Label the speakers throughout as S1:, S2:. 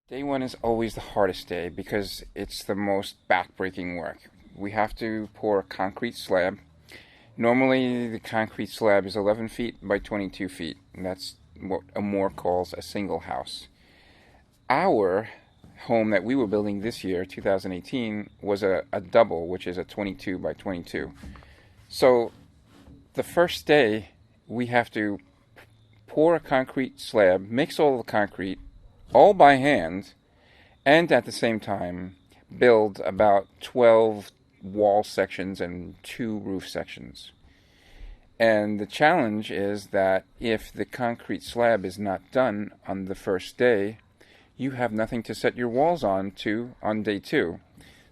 S1: Day one is always the hardest day because it's the most backbreaking work. We have to pour a concrete slab. Normally, the concrete slab is 11 feet by 22 feet, and that's what Amor calls a single house. Our home that we were building this year, 2018, was a double, which is a 22 by 22. So, the first day, we have to pour a concrete slab, mix all the concrete, all by hand, and at the same time build about 12 wall sections and 2 roof sections. And the challenge is that if the concrete slab is not done on the first day, you have nothing to set your walls on day 2.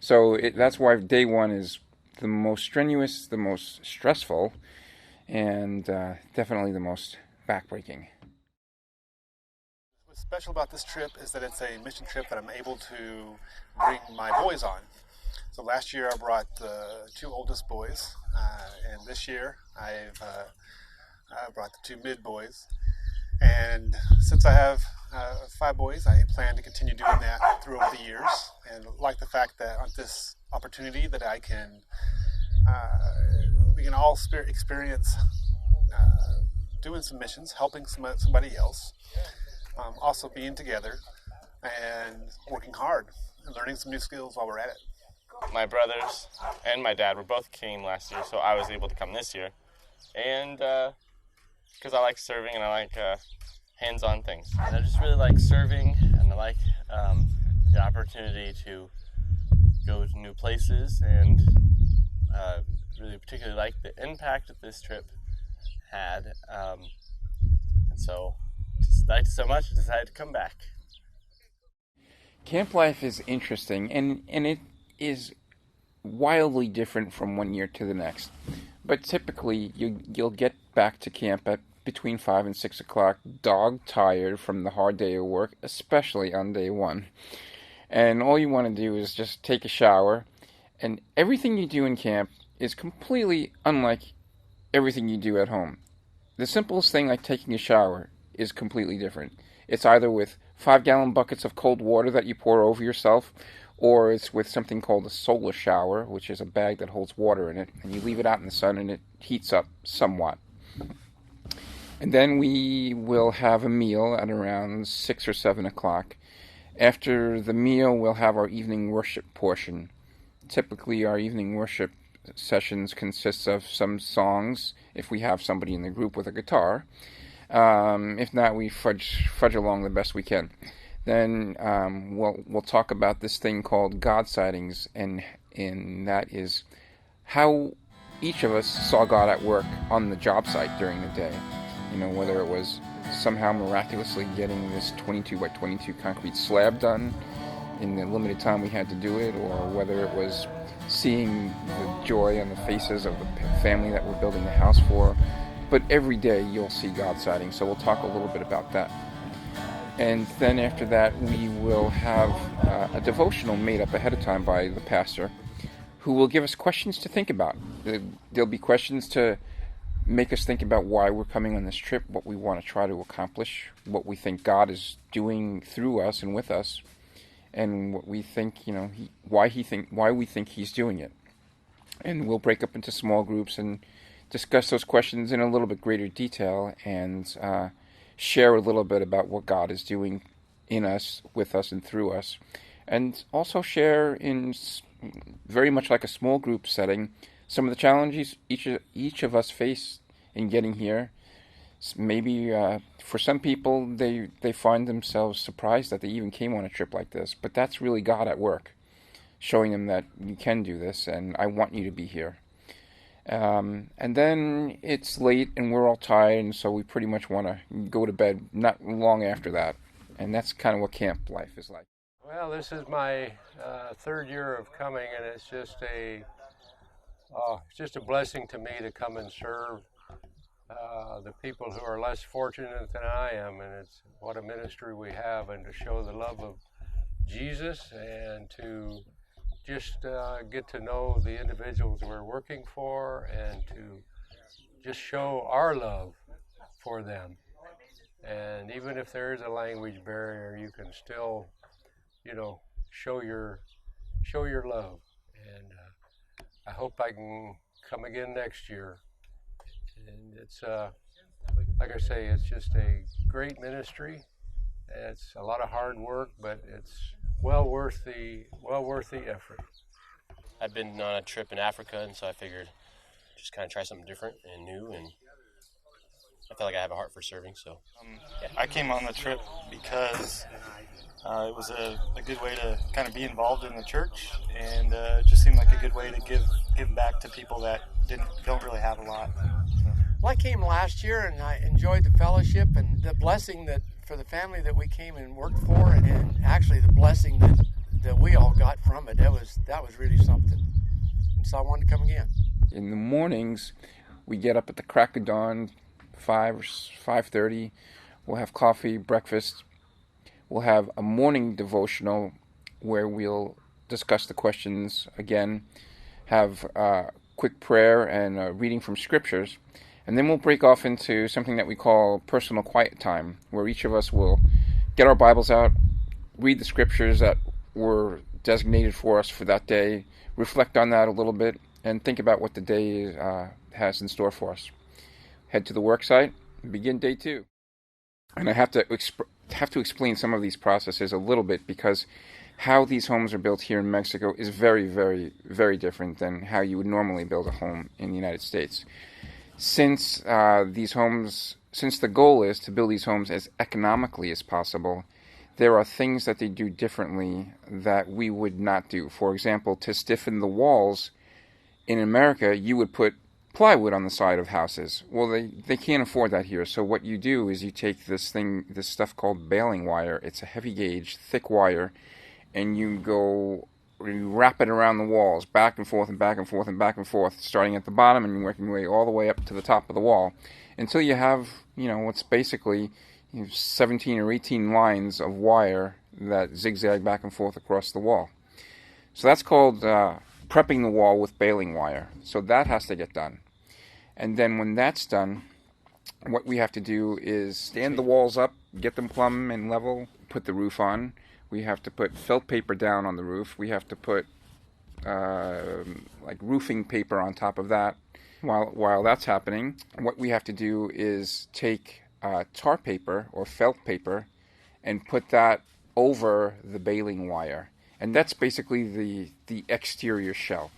S1: So that's why day 1 is the most strenuous, the most stressful, and definitely the most backbreaking.
S2: What's special about this trip is that it's a mission trip that I'm able to bring my boys on. So last year I brought the 2 oldest boys, and this year I brought the 2 mid boys. And since I have 5 boys, I plan to continue doing that through over the years. And like the fact that on this opportunity that we can all experience doing some missions, helping somebody else. Also being together and working hard and learning some new skills while we're at it.
S3: My brothers and my dad were both came last year, so I was able to come this year. And because I like serving and I like hands-on things. And I just really like serving, and I like the opportunity to go to new places, and really particularly like the impact that this trip had. And so just liked it so much, I decided to come back.
S1: Camp life is interesting, and it is wildly different from one year to the next. But typically, you'll get back to camp at between 5 and 6 o'clock, dog-tired from the hard day of work, especially on day 1. And all you want to do is just take a shower, and everything you do in camp is completely unlike everything you do at home. The simplest thing, like taking a shower, is completely different. It's either with 5-gallon buckets of cold water that you pour over yourself, or it's with something called a solar shower, which is a bag that holds water in it, and you leave it out in the sun and it heats up somewhat. And then we will have a meal at around 6 or 7 o'clock. After the meal, we'll have our evening worship portion. Typically, our evening worship sessions consists of some songs, if we have somebody in the group with a guitar. If not, we fudge along the best we can. Then we'll talk about this thing called God sightings, and that is how each of us saw God at work on the job site during the day. You know, whether it was somehow miraculously getting this 22 by 22 concrete slab done in the limited time we had to do it, or whether it was seeing the joy on the faces of the family that we're building the house for. But every day you'll see God sightings, so we'll talk a little bit about that. And then after that, we will have a devotional made up ahead of time by the pastor, who will give us questions to think about. There'll be questions to make us think about why we're coming on this trip, what we want to try to accomplish, what we think God is doing through us and with us, and what we think, why we think He's doing it. And we'll break up into small groups and discuss those questions in a little bit greater detail, and share a little bit about what God is doing in us, with us, and through us. And also share, in very much like a small group setting, some of the challenges each of us face in getting here. Maybe for some people, they find themselves surprised that they even came on a trip like this. But that's really God at work, showing them that you can do this, and I want you to be here. And then it's late, and we're all tired, and so we pretty much want to go to bed not long after that. And that's kind of what camp life is like.
S4: Well, this is my third year of coming, and it's just a blessing to me to come and serve the people who are less fortunate than I am, and it's what a ministry we have, and to show the love of Jesus, and to just get to know the individuals we're working for, and to just show our love for them. And even if there is a language barrier, you can still, show your love. And I hope I can come again next year. And it's, like I say, it's just a great ministry. It's a lot of hard work, but it's well worth the effort.
S5: I've been on a trip in Africa, and so I figured just kind of try something different and new, and I feel like I have a heart for serving. So
S6: I came on the trip because it was a good way to kind of be involved in the church, and it just seemed like a good way to give back to people that don't really have a lot.
S7: Well, I came last year, and I enjoyed the fellowship and the blessing that for the family that we came and worked for, and actually the blessing that we all got from it. That was really something. And so I wanted to come again.
S1: In the mornings, we get up at the crack of dawn, 5 or 5:30. We'll have coffee, breakfast. We'll have a morning devotional where we'll discuss the questions again, have a quick prayer and a reading from scriptures. And then we'll break off into something that we call personal quiet time, where each of us will get our Bibles out, read the scriptures that were designated for us for that day, reflect on that a little bit, and think about what the day has in store for us. Head to the work site and begin day 2. And I have to explain some of these processes a little bit, because how these homes are built here in Mexico is very, very, very different than how you would normally build a home in the United States. Since the goal is to build these homes as economically as possible, there are things that they do differently that we would not do. For example, to stiffen the walls, in America, you would put plywood on the side of houses. Well, they can't afford that here. So what you do is you take this stuff called baling wire. It's a heavy gauge, thick wire, and you wrap it around the walls, back and forth and back and forth and back and forth, starting at the bottom and working your way all the way up to the top of the wall, until you have, what's basically 17 or 18 lines of wire that zigzag back and forth across the wall. So that's called prepping the wall with baling wire. So that has to get done. And then when that's done, what we have to do is stand the walls up, get them plumb and level, put the roof on. We have to put felt paper down on the roof. We have to put roofing paper on top of that. While that's happening, what we have to do is take tar paper or felt paper and put that over the baling wire. And that's basically the exterior shell.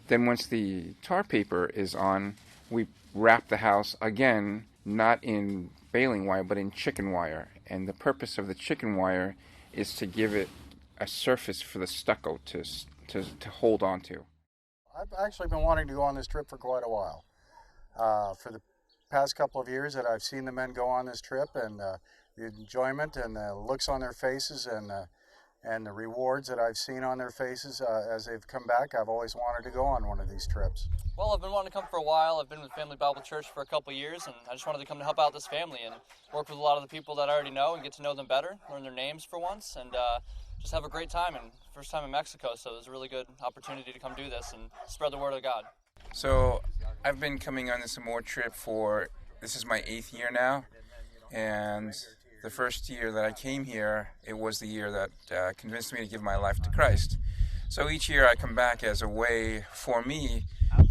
S1: Then once the tar paper is on, we wrap the house again, not in baling wire, but in chicken wire. And the purpose of the chicken wire is to give it a surface for the stucco to hold on to.
S8: I've actually been wanting to go on this trip for quite a while. For the past couple of years that I've seen the men go on this trip, and the enjoyment and the looks on their faces, and the rewards that I've seen on their faces as they've come back, I've always wanted to go on one of these trips.
S9: Well, I've been wanting to come for a while. I've been with Family Bible Church for a couple of years, and I just wanted to come to help out this family and work with a lot of the people that I already know and get to know them better, learn their names for once, and just have a great time. And first time in Mexico, so it was a really good opportunity to come do this and spread the word of God.
S6: So
S1: I've been coming on this Amor trip this is my 8th year now, and the first year that I came here, it was the year that convinced me to give my life to Christ. So each year I come back as a way for me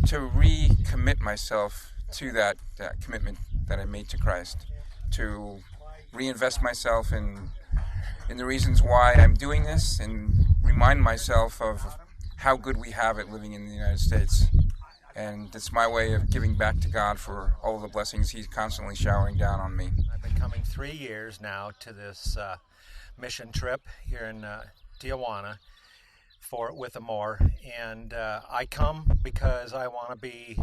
S1: to recommit myself to that commitment that I made to Christ, to reinvest myself in the reasons why I'm doing this and remind myself of how good we have it living in the United States. And it's my way of giving back to God for all of the blessings He's constantly showering down on me.
S10: I've been coming 3 years now to this mission trip here in Tijuana with Amor, and I come because I want to be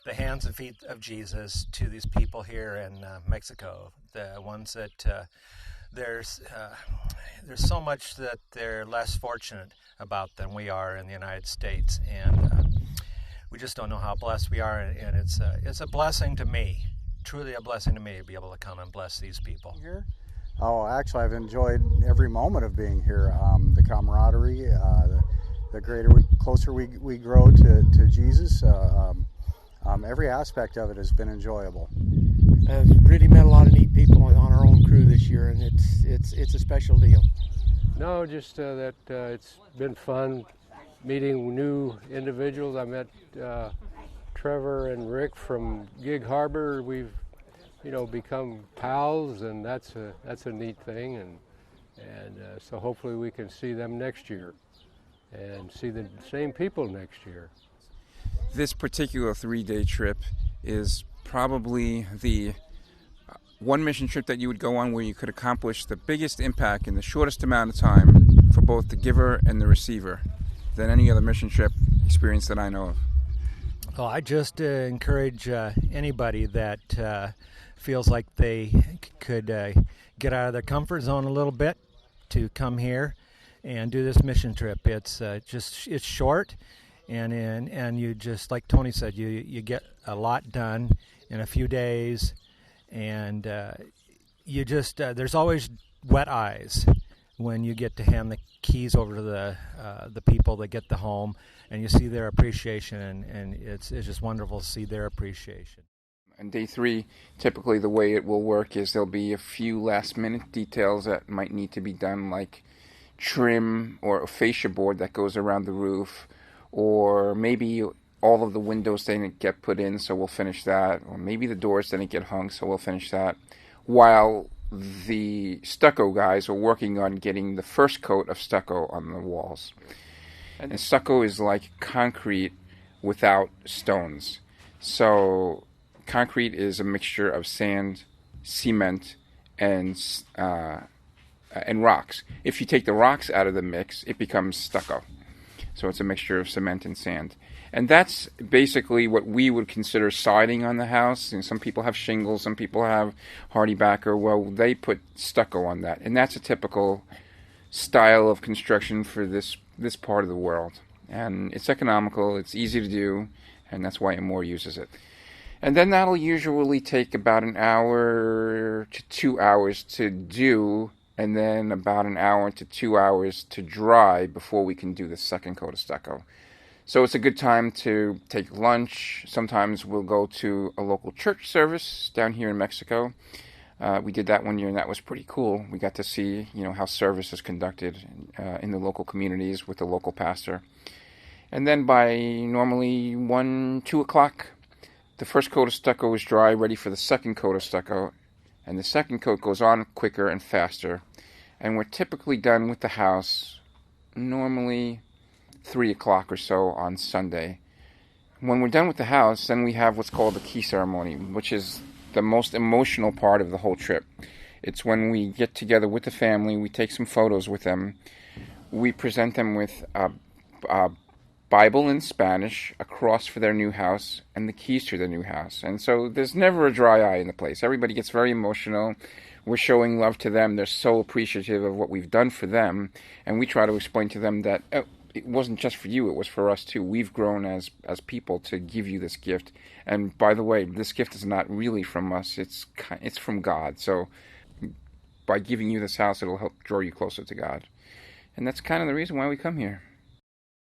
S10: the hands and feet of Jesus to these people here in Mexico, the ones that there's so much that they're less fortunate about than we are in the United States, and we just don't know how blessed we are, and it's a blessing to me, truly a blessing to me to be able to come and bless these people.
S8: Here? Oh, actually, I've enjoyed every moment of being here. The camaraderie, the closer we grow to Jesus. Every aspect of it has been enjoyable.
S7: I've really met a lot of neat people on our own crew this year, and it's a special deal.
S4: No, just that it's been fun meeting new individuals. I met Trevor and Rick from Gig Harbor. We've become pals, and that's a neat thing, and so hopefully we can see them next year and see the same people next year.
S1: This particular 3-day trip is probably the one mission trip that you would go on where you could accomplish the biggest impact in the shortest amount of time for both the giver and the receiver than any other mission trip experience that I know of.
S10: Well, I just encourage anybody that feels like they could get out of their comfort zone a little bit to come here and do this mission trip. It's short, and you just, like Tony said, you get a lot done in a few days, and there's always wet eyes when you get to hand the keys over to the people that get the home, and you see their appreciation, and it's just wonderful to see their appreciation.
S1: On day 3, typically the way it will work is there'll be a few last-minute details that might need to be done, like trim or a fascia board that goes around the roof, or maybe all of the windows didn't get put in, so we'll finish that, or maybe the doors didn't get hung, so we'll finish that, while the stucco guys are working on getting the first coat of stucco on the walls. And stucco is like concrete without stones. So concrete is a mixture of sand, cement, and rocks. If you take the rocks out of the mix, it becomes stucco. So it's a mixture of cement and sand. And that's basically what we would consider siding on the house. And some people have shingles, some people have hardy backer. Well, they put stucco on that. And that's a typical style of construction for this part of the world. And it's economical, it's easy to do, and that's why Amor uses it. And then that'll usually take about an hour to 2 hours to do, and then about an hour to 2 hours to dry before we can do the second coat of stucco. So it's a good time to take lunch. Sometimes we'll go to a local church service down here in Mexico. We did that one year, and that was pretty cool. We got to see, how service is conducted in the local communities with the local pastor. And then by normally 1, 2 o'clock, the first coat of stucco is dry, ready for the second coat of stucco. And the second coat goes on quicker and faster. And we're typically done with the house normally 3 o'clock or so on Sunday. When we're done with the house, then we have what's called the key ceremony, which is the most emotional part of the whole trip. It's when we get together with the family, we take some photos with them, we present them with a Bible in Spanish, a cross for their new house, and the keys to their new house. And so there's never a dry eye in the place. Everybody gets very emotional. We're showing love to them. They're so appreciative of what we've done for them. And we try to explain to them that it wasn't just for you, it was for us too. We've grown as people to give you this gift. And by the way, this gift is not really from us. It's from God. So by giving you this house, it'll help draw you closer to God. And that's kind of the reason why we come here.